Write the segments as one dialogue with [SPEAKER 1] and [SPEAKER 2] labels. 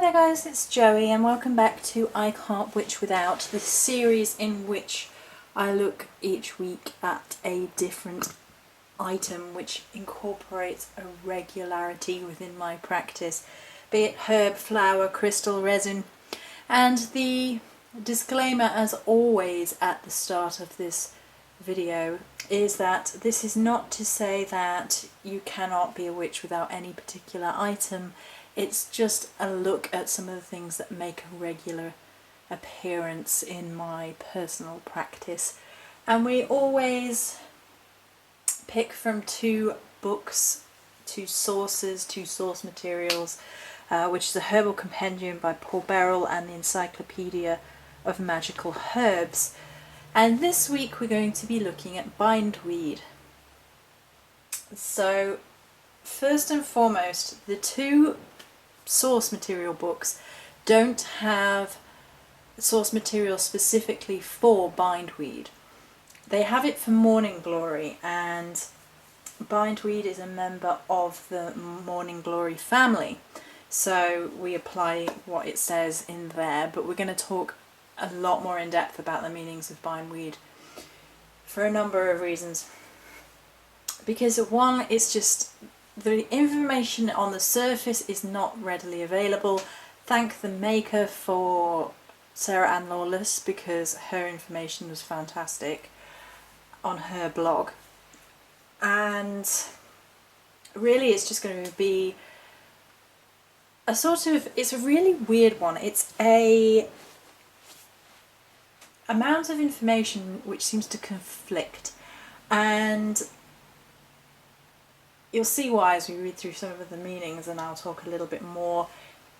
[SPEAKER 1] there guys, it's Joey and welcome back to I Can't Witch Without, the series in which I look each week at a different item which incorporates a regularity within my practice, be it herb, flower, crystal, resin. And the disclaimer, as always at the start of this video, is that this is not to say that you cannot be a witch without any particular item. It's just a look at some of the things that make a regular appearance in my personal practice. And we always pick from two books, two sources, two source materials, which is a herbal compendium by Paul Beryl and the Encyclopedia of Magical Herbs. And this week we're going to be looking at bindweed. So first and foremost, the two source material books don't have source material specifically for bindweed. They have it for morning glory, and bindweed is a member of the morning glory family, so we apply what it says in there, but we're going to talk a lot more in depth about the meanings of bindweed for a number of reasons. Because one, it's just the information on the surface is not readily available. Thank the maker for Sarah Ann Lawless, because her information was fantastic on her blog. And really it's just going to be a sort of, it's a really weird one. It's a amount of information which seems to conflict, and you'll see why as we read through some of the meanings, and I'll talk a little bit more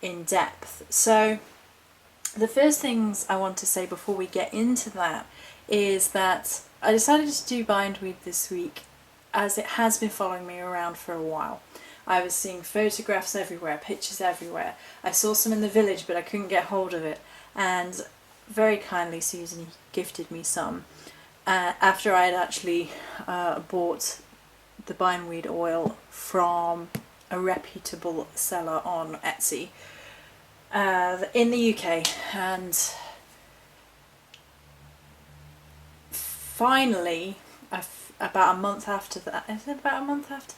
[SPEAKER 1] in depth. So the first things I want to say before we get into that is that I decided to do bindweed this week as it has been following me around for a while. I was seeing photographs everywhere, pictures everywhere. I saw some in the village but I couldn't get hold of it, and very kindly Susan gifted me some after I had actually bought the bindweed oil from a reputable seller on Etsy in the UK. And finally, about a month after that, is it about a month after?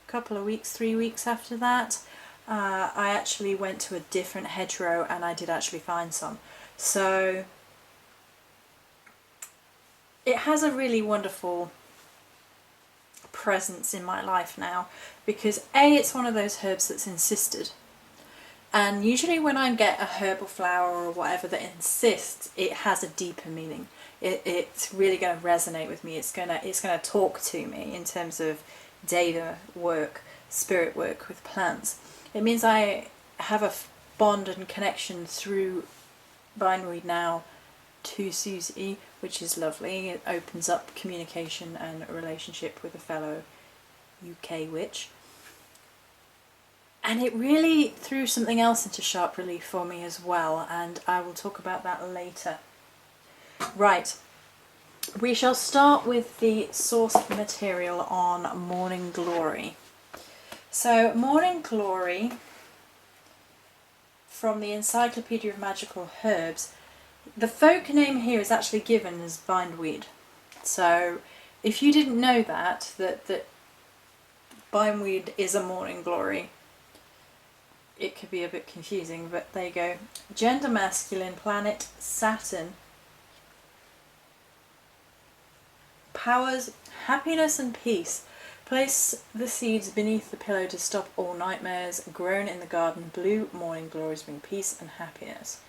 [SPEAKER 1] A couple of weeks, 3 weeks after that, I actually went to a different hedgerow and I did actually find some. So it has a really wonderful presence in my life now, because A, it's one of those herbs that's insisted, and usually when I get a herb or flower or whatever that insists, it has a deeper meaning. It's really going to resonate with me. It's going to talk to me in terms of data work, spirit work with plants. It means I have a bond and connection through bindweed now to Susie, which is lovely. It opens up communication and a relationship with a fellow UK witch. And it really threw something else into sharp relief for me as well, and I will talk about that later. Right, we shall start with the source material on Morning Glory. So Morning Glory, from the Encyclopedia of Magical Herbs, the folk name here is actually given as bindweed. So if you didn't know that bindweed is a morning glory, it could be a bit confusing, but there you go. Gender masculine, planet Saturn. Powers happiness and peace. Place the seeds beneath the pillow to stop all nightmares. Grown in the garden, blue morning glories bring peace and happiness.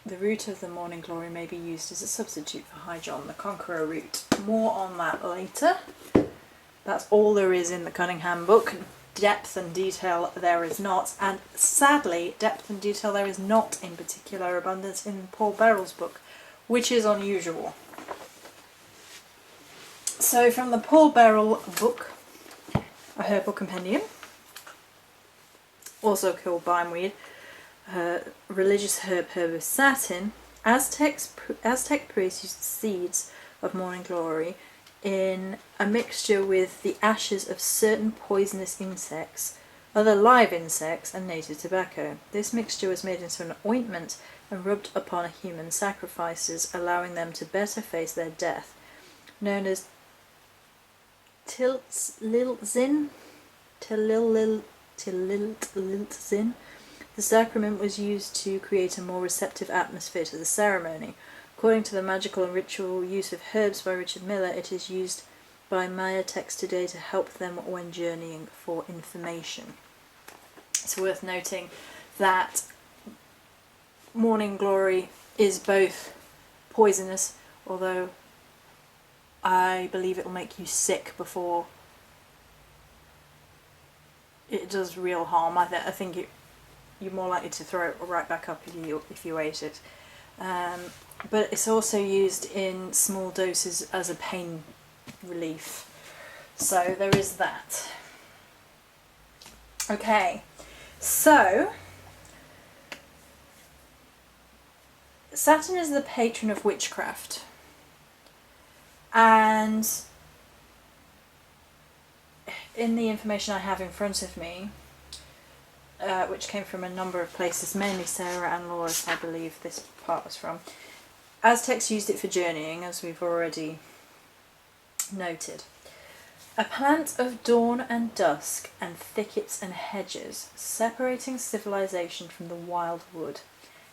[SPEAKER 1] The root of the morning glory may be used as a substitute for High John, the Conqueror root. More on that later. That's all there is in the Cunningham book. Depth and detail there is not, and sadly depth and detail there is not in particular abundance in Paul Beryl's book, which is unusual. So from the Paul Beryl book, a herbal compendium, also called bindweed, religious herb of Saturn, Aztec priests used the seeds of morning glory in a mixture with the ashes of certain poisonous insects other live insects, and native tobacco. This mixture was made into an ointment and rubbed upon human sacrifices, allowing them to better face their death. Known as Tiltzin, the sacrament was used to create a more receptive atmosphere to the ceremony. According to the magical and ritual use of herbs by Richard Miller, it is used by Maya texts today to help them when journeying for information. It's worth noting that morning glory is both poisonous, although I believe it will make you sick before it does real harm. I think you're more likely to throw it right back up if you ate it. But it's also used in small doses as a pain relief. So there is that. Okay, so Saturn is the patron of witchcraft, and in the information I have in front of me, which came from a number of places, mainly Sarah and Laura's, I believe this part was from, Aztecs used it for journeying, as we've already noted. A plant of dawn and dusk and thickets and hedges, separating civilization from the wild wood.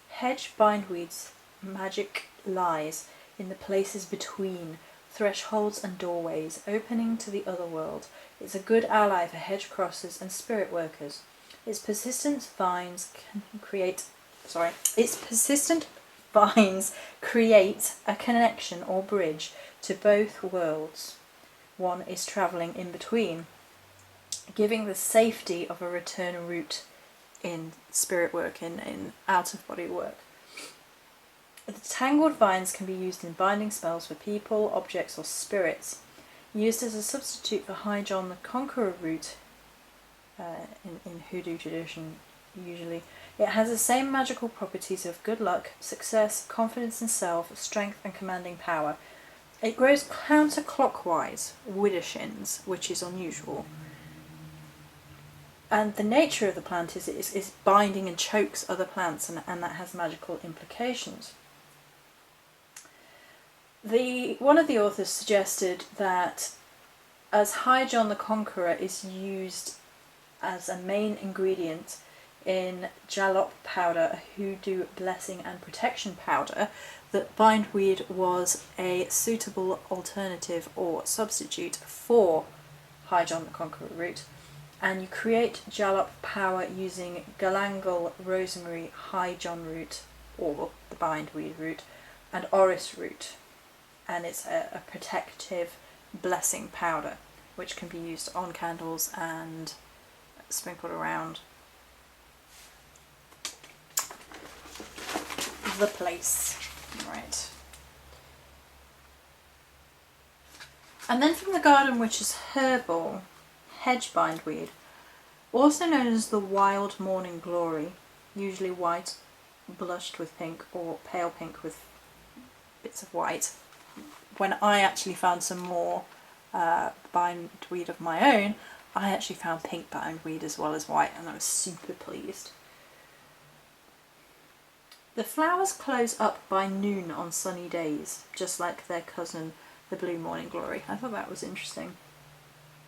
[SPEAKER 1] Hedge bindweed's magic lies in the places between thresholds and doorways, opening to the other world. It's a good ally for hedge crossers and spirit workers. Its persistent vines create a connection or bridge to both worlds. One is travelling in between, giving the safety of a return route in spirit work, in out-of-body work. The tangled vines can be used in binding spells for people, objects or spirits. Used as a substitute for High John the Conqueror root, in Hoodoo tradition usually. It has the same magical properties of good luck, success, confidence in self, strength and commanding power. It grows counterclockwise, widdershins, which is unusual. And the nature of the plant is binding and chokes other plants, and that has magical implications. One of the authors suggested that as High John the Conqueror is used as a main ingredient in jalop powder, a hoodoo blessing and protection powder, that bindweed was a suitable alternative or substitute for High John the Conqueror root. And you create jalop power using galangal, rosemary, High John root, or the bindweed root, and orris root. And it's a protective blessing powder, which can be used on candles and sprinkled around the place. Right. And then from the Garden Witch's Herbal, hedge bindweed, also known as the wild morning glory, usually white, blushed with pink, or pale pink with bits of white. When I actually found some more bindweed of my own, I actually found pink bindweed as well as white, and I was super pleased. The flowers close up by noon on sunny days, just like their cousin, the blue morning glory. I thought that was interesting.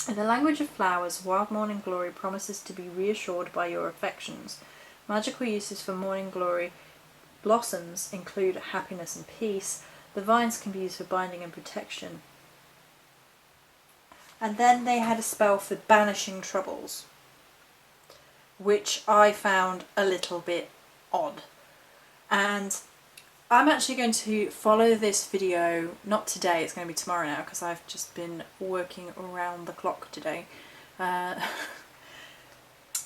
[SPEAKER 1] In the language of flowers, wild morning glory promises to be reassured by your affections. Magical uses for morning glory blossoms include happiness and peace. The vines can be used for binding and protection. And then they had a spell for banishing troubles, which I found a little bit odd. And I'm actually going to follow this video, not today, it's going to be tomorrow now, because I've just been working around the clock today,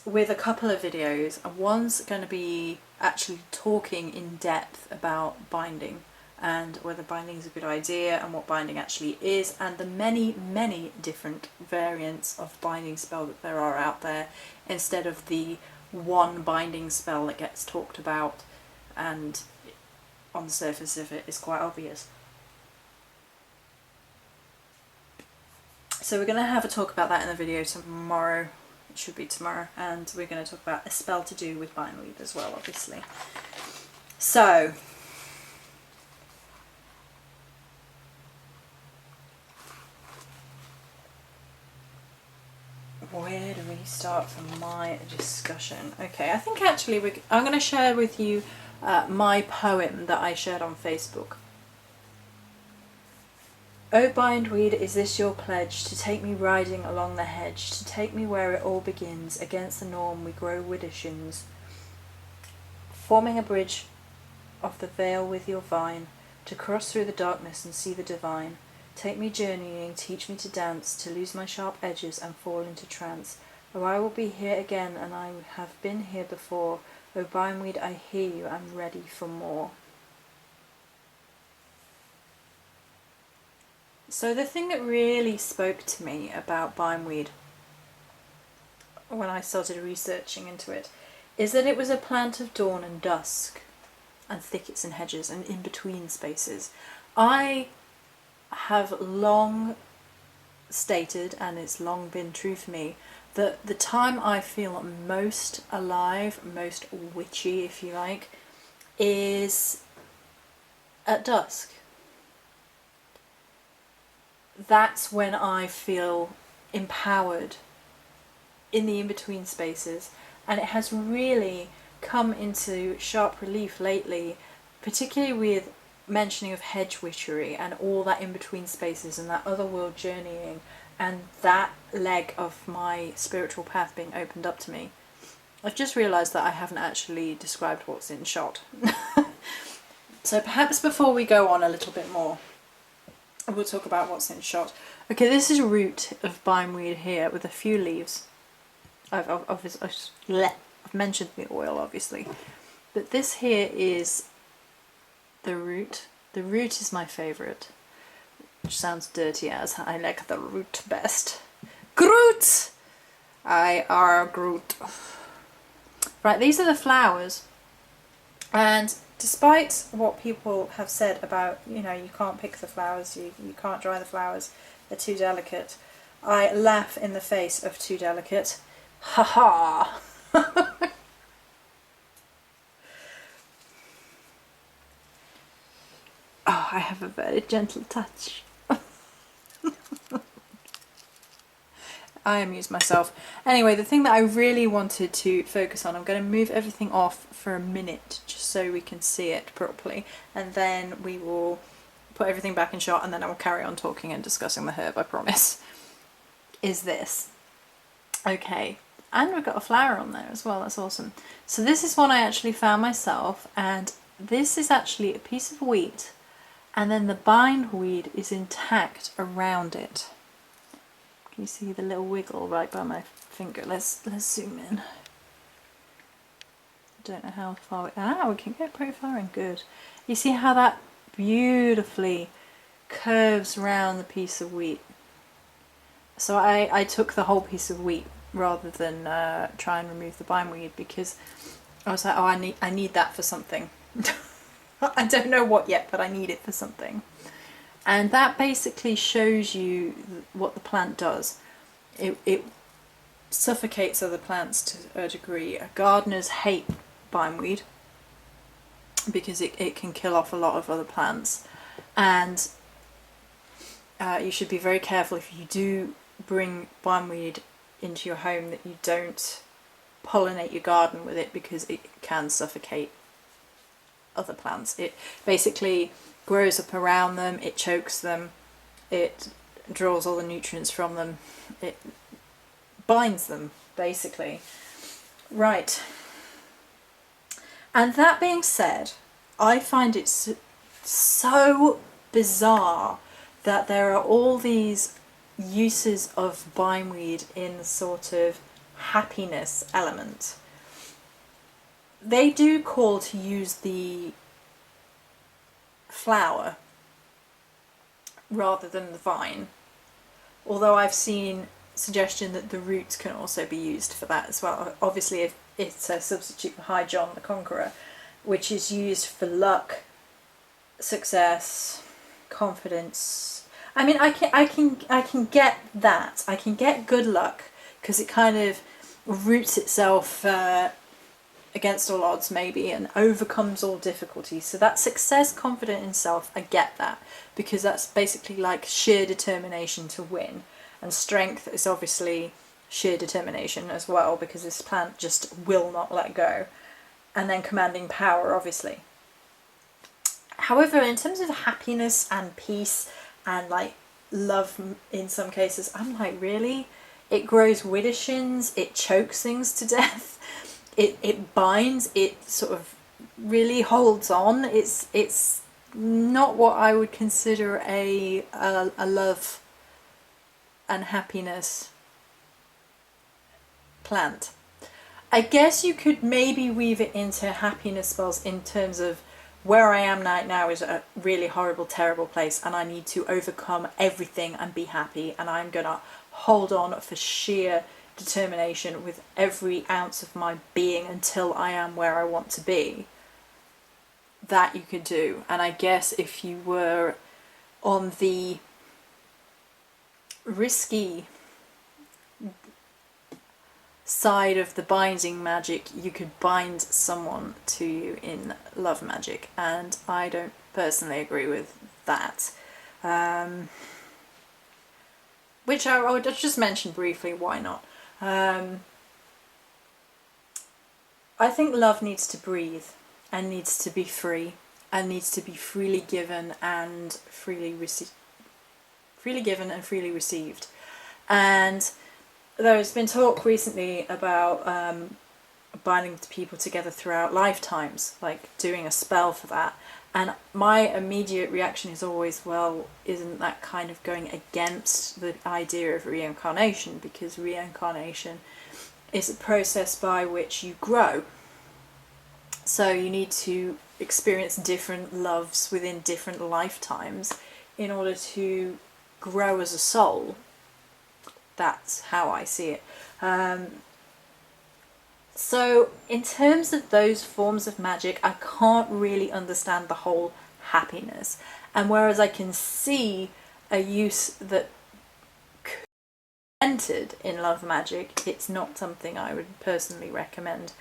[SPEAKER 1] with a couple of videos. And one's going to be actually talking in depth about binding, and whether binding is a good idea, and what binding actually is, and the many, many different variants of binding spell that there are out there, instead of the one binding spell that gets talked about and on the surface of it is quite obvious. So we're going to have a talk about that in the video tomorrow It should be tomorrow, and we're going to talk about a spell to do with bindweed as well, obviously. So, where do we start from my discussion? Okay, I think actually I'm going to share with you my poem that I shared on Facebook. O bindweed, is this your pledge, to take me riding along the hedge, to take me where it all begins, against the norm we grow widdershins, forming a bridge of the veil with your vine, to cross through the darkness and see the divine. Take me journeying, teach me to dance, to lose my sharp edges and fall into trance. Oh, I will be here again, and I have been here before. O bindweed, I hear you, I'm ready for more. So the thing that really spoke to me about bindweed when I started researching into it is that it was a plant of dawn and dusk, and thickets and hedges and in between spaces. I have long stated, and it's long been true for me, that the time I feel most alive, most witchy if you like, is at dusk. That's when I feel empowered in the in-between spaces, and it has really come into sharp relief lately, particularly with mentioning of hedge witchery and all that in-between spaces and that other world journeying and that leg of my spiritual path being opened up to me. I've just realised that I haven't actually described what's in shot. So perhaps before we go on a little bit more, we'll talk about what's in shot. Okay, this is a root of bindweed here with a few leaves. I've mentioned the oil, obviously, but this here is the root. The root is my favourite, which sounds dirty as I like the root best. Groot! I are Groot. Right, these are the flowers, and despite what people have said about, you know, you can't pick the flowers, you can't dry the flowers, they're too delicate, I laugh in the face of too delicate. Ha ha! Oh, I have a very gentle touch. I amuse myself. Anyway, the thing that I really wanted to focus on, I'm going to move everything off for a minute just so we can see it properly, and then we will put everything back in shot, and then I will carry on talking and discussing the herb, I promise. Is this. Okay, and we've got a flower on there as well, that's awesome. So this is one I actually found myself, and this is actually a piece of wheat, and then the bindweed is intact around it. Can you see the little wiggle right by my finger? Let's zoom in. I don't know how far we can get pretty far in. Good. You see how that beautifully curves around the piece of wheat. So I took the whole piece of wheat rather than try and remove the bindweed, because I was like, oh, I need that for something. I don't know what yet, but I need it for something. And that basically shows you what the plant does. It suffocates other plants to a degree. Gardeners hate bindweed because it can kill off a lot of other plants. And you should be very careful if you do bring bindweed into your home that you don't pollinate your garden with it, because it can suffocate other plants. It basically grows up around them, it chokes them, it draws all the nutrients from them, it binds them, basically. Right. And that being said, I find it so bizarre that there are all these uses of bindweed in the sort of happiness element. They do call to use the flower rather than the vine, although I've seen suggestion that the roots can also be used for that as well. Obviously, if it's a substitute for High John the Conqueror, which is used for luck, success, confidence. I mean, I can get that. I can get good luck, because it kind of roots itself against all odds maybe and overcomes all difficulties. So that success, confident in self, I get that, because that's basically like sheer determination to win. And strength is obviously sheer determination as well, because this plant just will not let go. And then commanding power, obviously. However, in terms of happiness and peace and like love in some cases, I'm like, really? It grows widdershins, it chokes things to death. It binds, it sort of really holds on. It's not what I would consider a love and happiness plant. I guess you could maybe weave it into happiness spells in terms of where I am right now is a really horrible, terrible place, and I need to overcome everything and be happy, and I'm gonna hold on for sheer determination with every ounce of my being until I am where I want to be. That you could do. And I guess if you were on the risky side of the binding magic, you could bind someone to you in love magic, and I don't personally agree with that. Which I would just mention briefly, why not? I think love needs to breathe and needs to be free and needs to be freely given and freely received. And there's been talk recently about binding people together throughout lifetimes, like doing a spell for that. And my immediate reaction is always, well, isn't that kind of going against the idea of reincarnation? Because reincarnation is a process by which you grow. So you need to experience different loves within different lifetimes in order to grow as a soul. That's how I see it. So in terms of those forms of magic, I can't really understand the whole happiness. And whereas I can see a use that could be entered in love magic, it's not something I would personally recommend.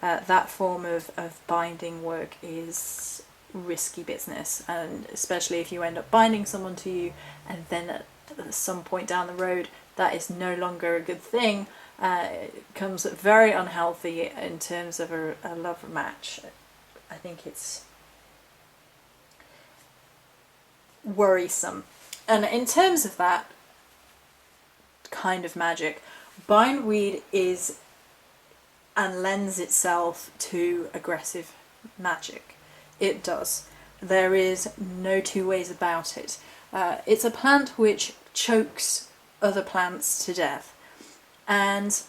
[SPEAKER 1] That form of binding work is risky business, and especially if you end up binding someone to you and then at some point down the road that is no longer a good thing. It becomes very unhealthy in terms of a love match. I think it's worrisome. And in terms of that kind of magic, bindweed is and lends itself to aggressive magic. It does. There is no two ways about it. It's a plant which chokes other plants to death and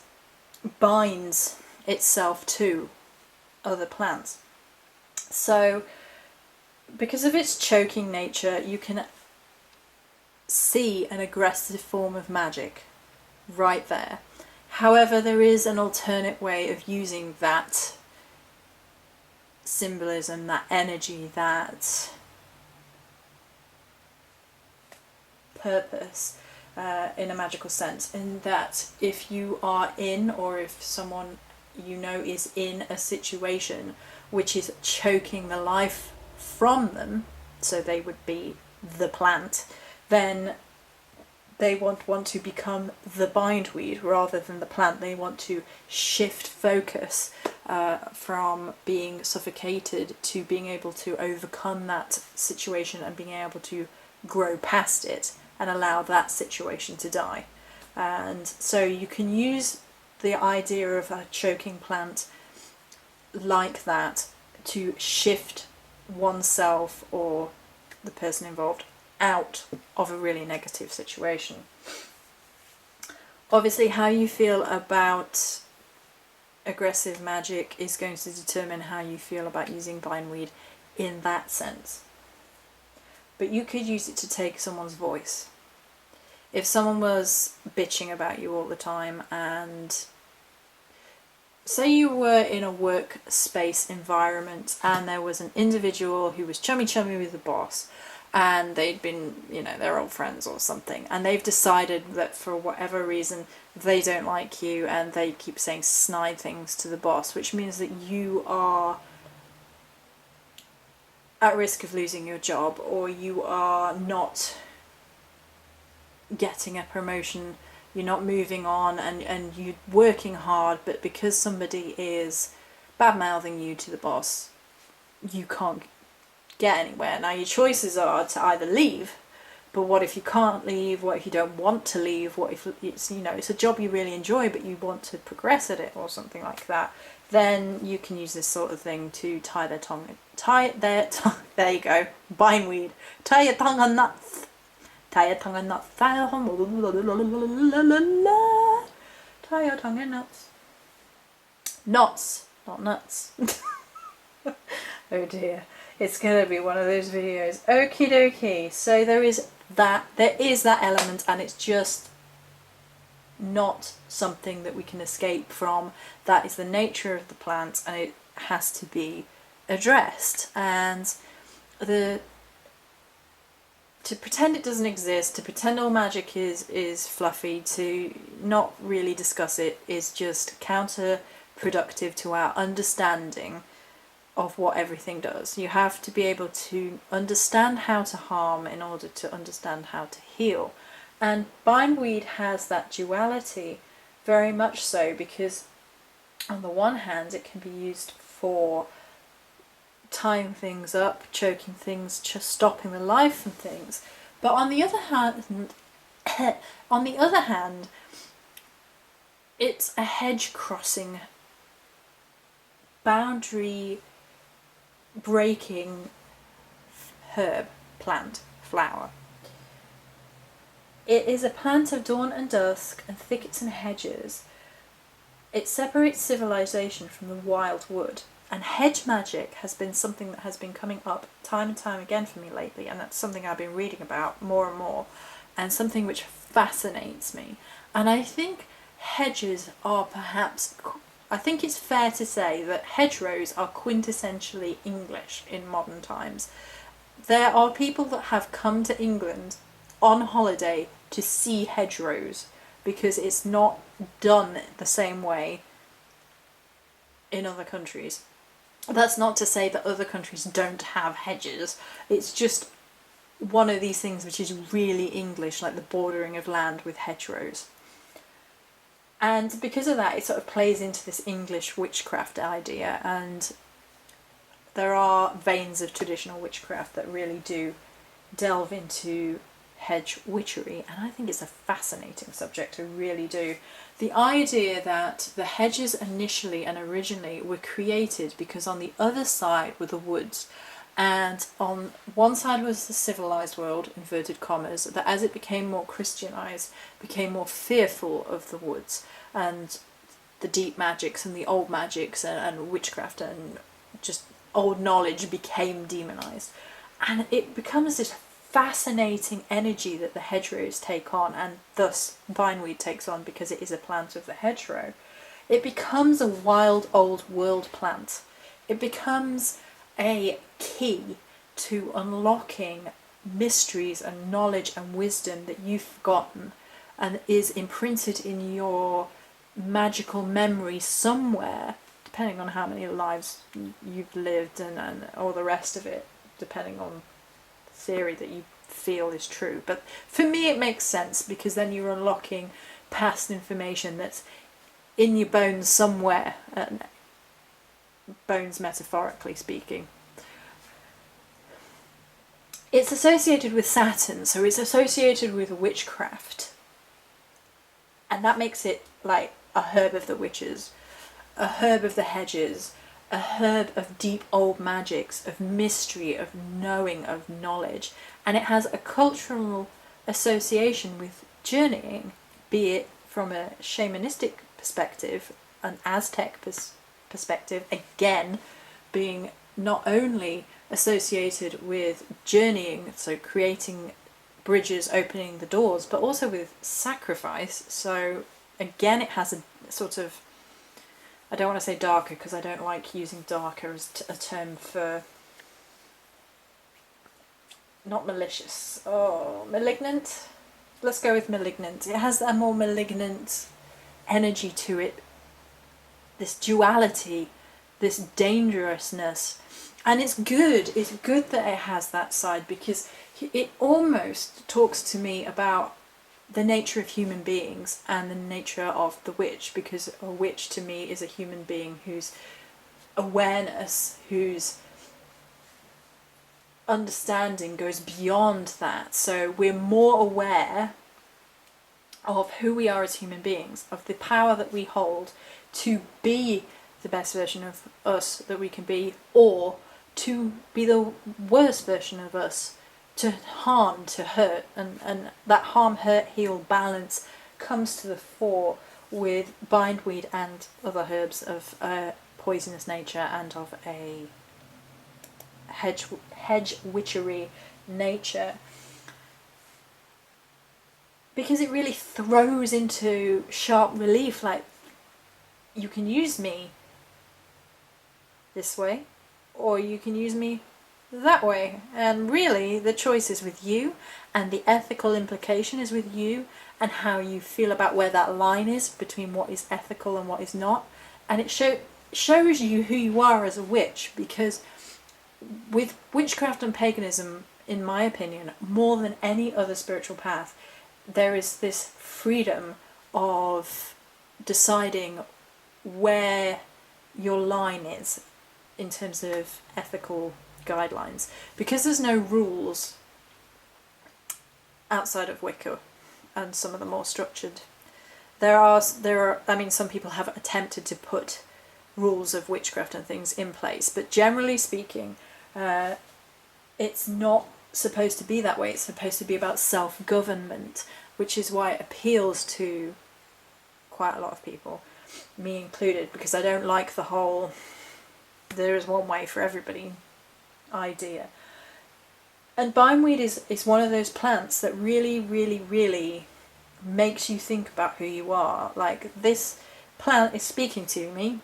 [SPEAKER 1] binds itself to other plants. So because of its choking nature, you can see an aggressive form of magic right there. However, there is an alternate way of using that symbolism, that energy, that purpose in a magical sense, in that if you are in, or if someone you know is in a situation which is choking the life from them, so they would be the plant, then they want to become the bindweed rather than the plant. They want to shift focus from being suffocated to being able to overcome that situation and being able to grow past it and allow that situation to die. And so you can use the idea of a choking plant like that to shift oneself or the person involved out of a really negative situation. Obviously, how you feel about aggressive magic is going to determine how you feel about using bindweed in that sense. But you could use it to take someone's voice. If someone was bitching about you all the time, and say you were in a workspace environment and there was an individual who was chummy with the boss, and they'd been, they're old friends or something, and they've decided that for whatever reason they don't like you, and they keep saying snide things to the boss, which means that you are at risk of losing your job, or you are not getting a promotion, you're not moving on, and you're working hard, but because somebody is bad-mouthing you to the boss, you can't get anywhere. Now your choices are to either leave, but what if you can't leave? What if you don't want to leave? What if it's, it's a job you really enjoy but you want to progress at it or something like that? Then you can use this sort of thing to tie their tongue. There you go. Bindweed. Tie your tongue on nuts. Tie your tongue in nuts. Tie your tongue in nuts. Knots, not nuts. Oh dear. It's going to be one of those videos. Okie dokie. So there is that element, and it's just not something that we can escape from. That is the nature of the plant, and it has to be addressed. And to pretend it doesn't exist, to pretend all magic is fluffy, to not really discuss it is just counterproductive to our understanding of what everything does. You have to be able to understand how to harm in order to understand how to heal. And bindweed has that duality very much so, because on the one hand it can be used for tying things up, choking things, just stopping the life from things. But on the other hand, it's a hedge crossing, boundary breaking herb, plant, flower. It is a plant of dawn and dusk and thickets and hedges. It separates civilization from the wild wood. And hedge magic has been something that has been coming up time and time again for me lately, and that's something I've been reading about more and more, and something which fascinates me. And I think hedges are I think it's fair to say that hedgerows are quintessentially English in modern times. There are people that have come to England on holiday to see hedgerows, because it's not done the same way in other countries. That's not to say that other countries don't have hedges. It's just one of these things which is really English, like the bordering of land with hedgerows. And because of that, it sort of plays into this English witchcraft idea, and there are veins of traditional witchcraft that really do delve into hedge witchery, and I think it's a fascinating subject, I really do. The idea that the hedges initially and originally were created because on the other side were the woods, and on one side was the civilized world, inverted commas, that as it became more Christianized, became more fearful of the woods and the deep magics and the old magics and witchcraft and just old knowledge became demonized. And it becomes this fascinating energy that the hedgerows take on, and thus bindweed takes on because it is a plant of the hedgerow. It becomes a wild old world plant. It becomes a key to unlocking mysteries and knowledge and wisdom that you've forgotten and is imprinted in your magical memory somewhere, depending on how many lives you've lived and all the rest of it, depending on theory that you feel is true. But for me it makes sense, because then you're unlocking past information that's in your bones somewhere, bones metaphorically speaking. It's associated with Saturn, so it's associated with witchcraft, and that makes it like a herb of the witches, a herb of the hedges, a herb of deep old magics, of mystery, of knowing, of knowledge. And it has a cultural association with journeying, be it from a shamanistic perspective, an Aztec perspective, again being not only associated with journeying, so creating bridges, opening the doors, but also with sacrifice. So again, it has a sort of, I don't want to say darker because I don't like using darker as a term for not malicious, oh, malignant? Let's go with malignant. It has a more malignant energy to it, this duality, this dangerousness. And it's good that it has that side, because it almost talks to me about the nature of human beings and the nature of the witch, because a witch to me is a human being whose awareness, whose understanding goes beyond that. So we're more aware of who we are as human beings, of the power that we hold to be the best version of us that we can be, or to be the worst version of us, to harm, to hurt, and that harm, hurt, heal balance comes to the fore with bindweed and other herbs of a poisonous nature and of a hedge witchery nature, because it really throws into sharp relief, like, you can use me this way, or you can use me that way, and really the choice is with you, and the ethical implication is with you, and how you feel about where that line is between what is ethical and what is not. And it shows you who you are as a witch, because with witchcraft and paganism, in my opinion, more than any other spiritual path, there is this freedom of deciding where your line is in terms of ethical guidelines, because there's no rules outside of Wicca and some of the more structured. There are. I mean, some people have attempted to put rules of witchcraft and things in place, but generally speaking, it's not supposed to be that way. It's supposed to be about self-government, which is why it appeals to quite a lot of people, me included, because I don't like the whole there is one way for everybody idea. And bindweed is one of those plants that really, really, really makes you think about who you are. Like, this plant is speaking to me,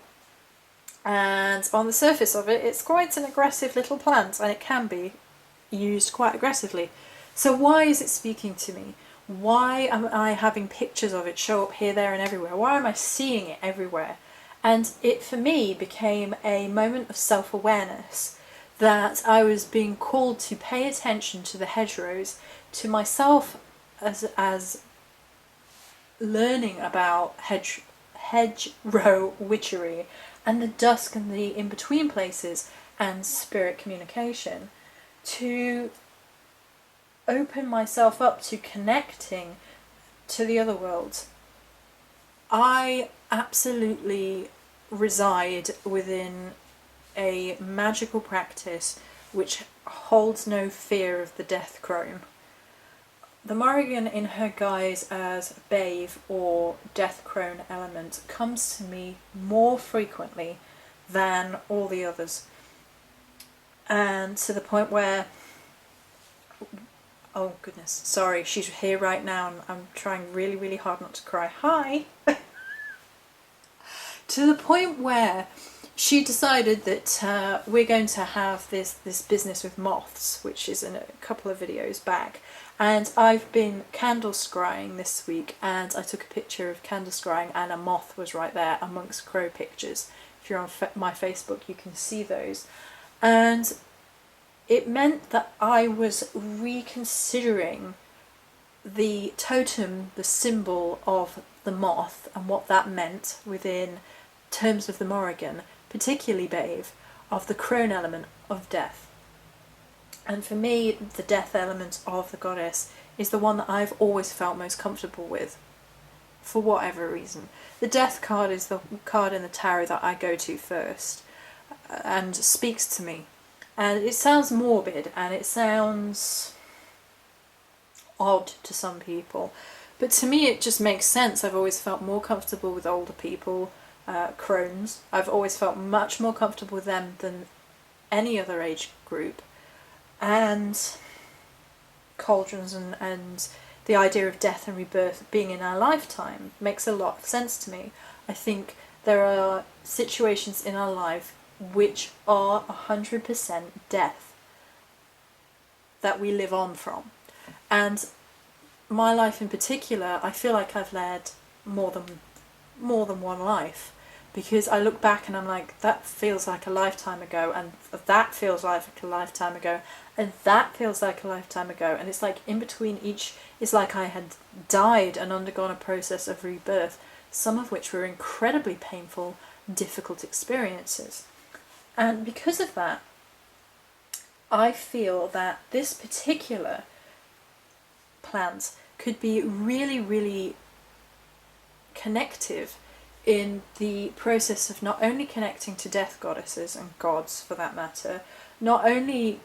[SPEAKER 1] and on the surface of it, it's quite an aggressive little plant, and it can be used quite aggressively. So why is it speaking to me? Why am I having pictures of it show up here, there and everywhere? Why am I seeing it everywhere? And it, for me, became a moment of self-awareness, that I was being called to pay attention to the hedgerows, to myself as learning about hedgerow witchery and the dusk and the in-between places and spirit communication, to open myself up to connecting to the other world. I absolutely reside within a magical practice which holds no fear of the death crone. The Morrigan, in her guise as Babe or death crone element, comes to me more frequently than all the others, and to the point where, oh goodness, sorry, she's here right now and I'm trying really, really hard not to cry. Hi! To the point where she decided that we're going to have this business with moths, which is in a couple of videos back. And I've been candle scrying this week, and I took a picture of candle scrying, and a moth was right there amongst crow pictures. If you're on my Facebook, you can see those. And it meant that I was reconsidering the totem, the symbol of the moth, and what that meant within terms of the Morrigan, particularly Babe, of the crone element of death. And for me, the death element of the goddess is the one that I've always felt most comfortable with, for whatever reason. The death card is the card in the tarot that I go to first, and speaks to me. And it sounds morbid, and it sounds odd to some people, but to me it just makes sense. I've always felt more comfortable with older people, crones. I've always felt much more comfortable with them than any other age group. And cauldrons and the idea of death and rebirth being in our lifetime makes a lot of sense to me. I think there are situations in our life which are 100% death. that we live on from. And my life in particular, I feel like I've led more than one life, because I look back and I'm like, that feels like a lifetime ago, and that feels like a lifetime ago, and that feels like a lifetime ago, and it's like in between each, it's like I had died and undergone a process of rebirth, some of which were incredibly painful, difficult experiences. And because of that, I feel that this particular plant could be really, really connective in the process of not only connecting to death goddesses and gods for that matter, not only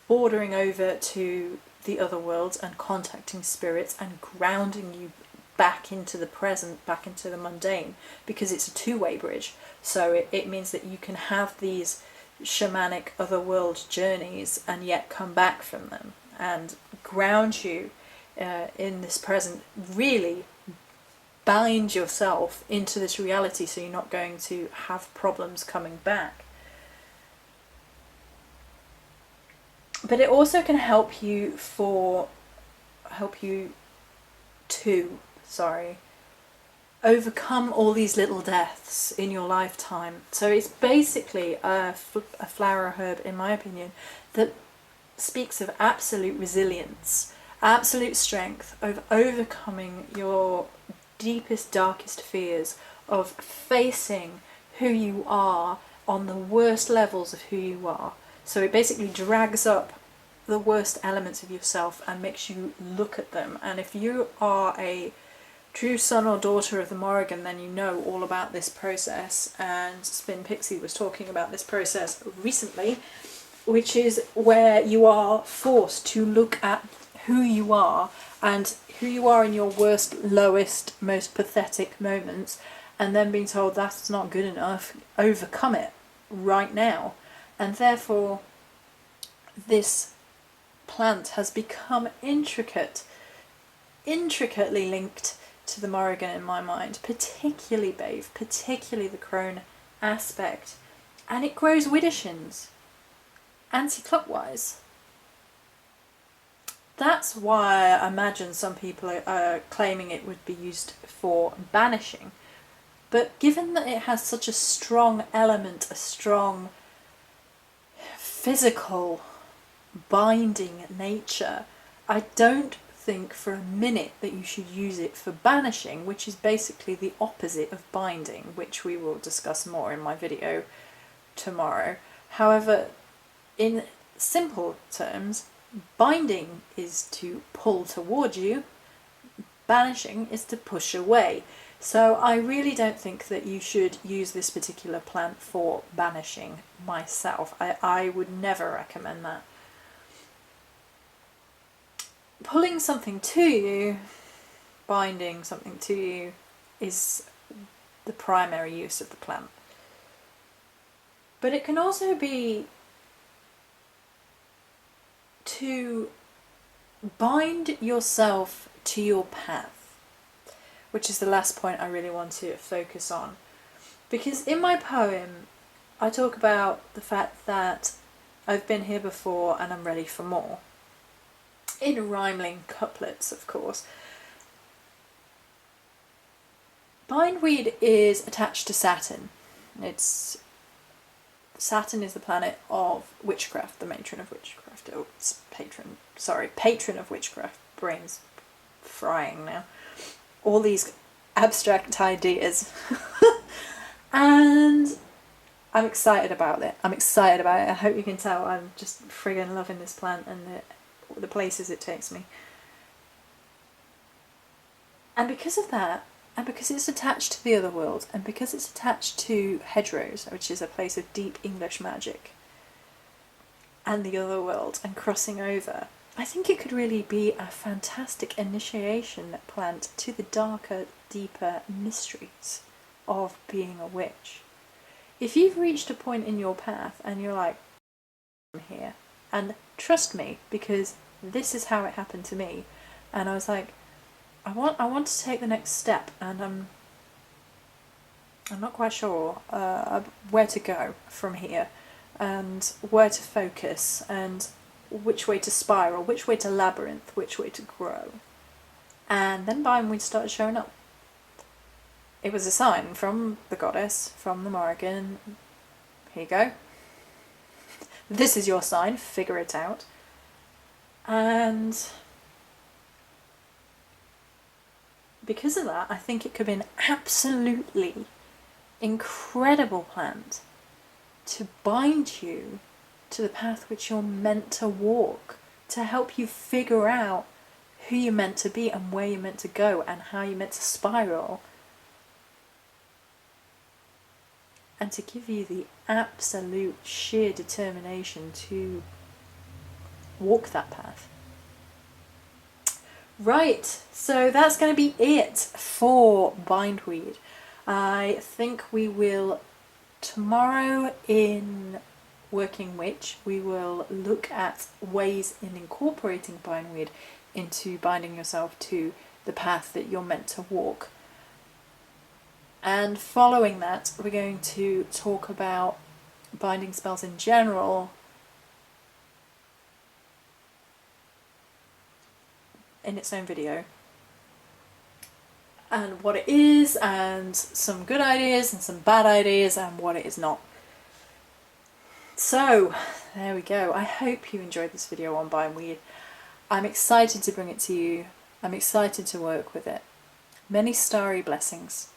[SPEAKER 1] bordering over to the other worlds and contacting spirits and grounding you back into the present, back into the mundane, because it's a two-way bridge. So it means that you can have these shamanic otherworld journeys and yet come back from them and ground you in this present, really bind yourself into this reality so you're not going to have problems coming back. But it also can help you to overcome all these little deaths in your lifetime. So it's basically a flower herb, in my opinion, that speaks of absolute resilience, absolute strength, of overcoming your deepest, darkest fears, of facing who you are on the worst levels of who you are. So it basically drags up the worst elements of yourself and makes you look at them. And if you are a true son or daughter of the Morrigan, then you know all about this process. And Spin Pixie was talking about this process recently, which is where you are forced to look at who you are and who you are in your worst, lowest, most pathetic moments, and then being told that's not good enough, overcome it right now. And therefore this plant has become intricately linked to the Morrigan in my mind, particularly Bave, particularly the crone aspect. And it grows widdershins anti-clockwise. That's why I imagine some people are claiming it would be used for banishing. But given that it has such a strong element, a strong physical binding nature, I don't think for a minute that you should use it for banishing, which is basically the opposite of binding, which we will discuss more in my video tomorrow. However, in simple terms, binding is to pull toward you, banishing is to push away. So I really don't think that you should use this particular plant for banishing myself. I would never recommend that. Pulling something to you, binding something to you, is the primary use of the plant. But it can also be to bind yourself to your path, which is the last point I really want to focus on. Because in my poem, I talk about the fact that I've been here before and I'm ready for more. In rhyming couplets, of course. Bindweed is attached to Saturn. Saturn is the planet of witchcraft, the matron of witchcraft. Oh, it's patron of witchcraft. Brains frying now. All these abstract ideas. And I'm excited about it. I hope you can tell I'm just friggin' loving this plant and the places it takes me. And because of that, and because it's attached to the other world, and because it's attached to hedgerows, which is a place of deep English magic, and the other world, and crossing over, I think it could really be a fantastic initiation plant to the darker, deeper mysteries of being a witch. If you've reached a point in your path and you're like, I'm here, and trust me, because this is how it happened to me, and I was like, I want to take the next step, and I'm not quite sure where to go from here, and where to focus, and which way to spiral, which way to labyrinth, which way to grow. And then Bindweed started showing up. It was a sign from the goddess, from the Morrigan. Here you go. This is your sign, figure it out. And because of that, I think it could be an absolutely incredible plan to bind you to the path which you're meant to walk, to help you figure out who you're meant to be and where you're meant to go and how you're meant to spiral, and to give you the absolute sheer determination to walk that path. Right, so that's going to be it for Bindweed. I think we will, tomorrow in Working Witch, we will look at ways in incorporating Bindweed into binding yourself to the path that you're meant to walk. And following that, we're going to talk about binding spells in general in its own video, and what it is, and some good ideas and some bad ideas, and what it is not. So there we go. I hope you enjoyed this video on Bindweed. I'm excited to bring it to you. I'm excited to work with it. Many starry blessings.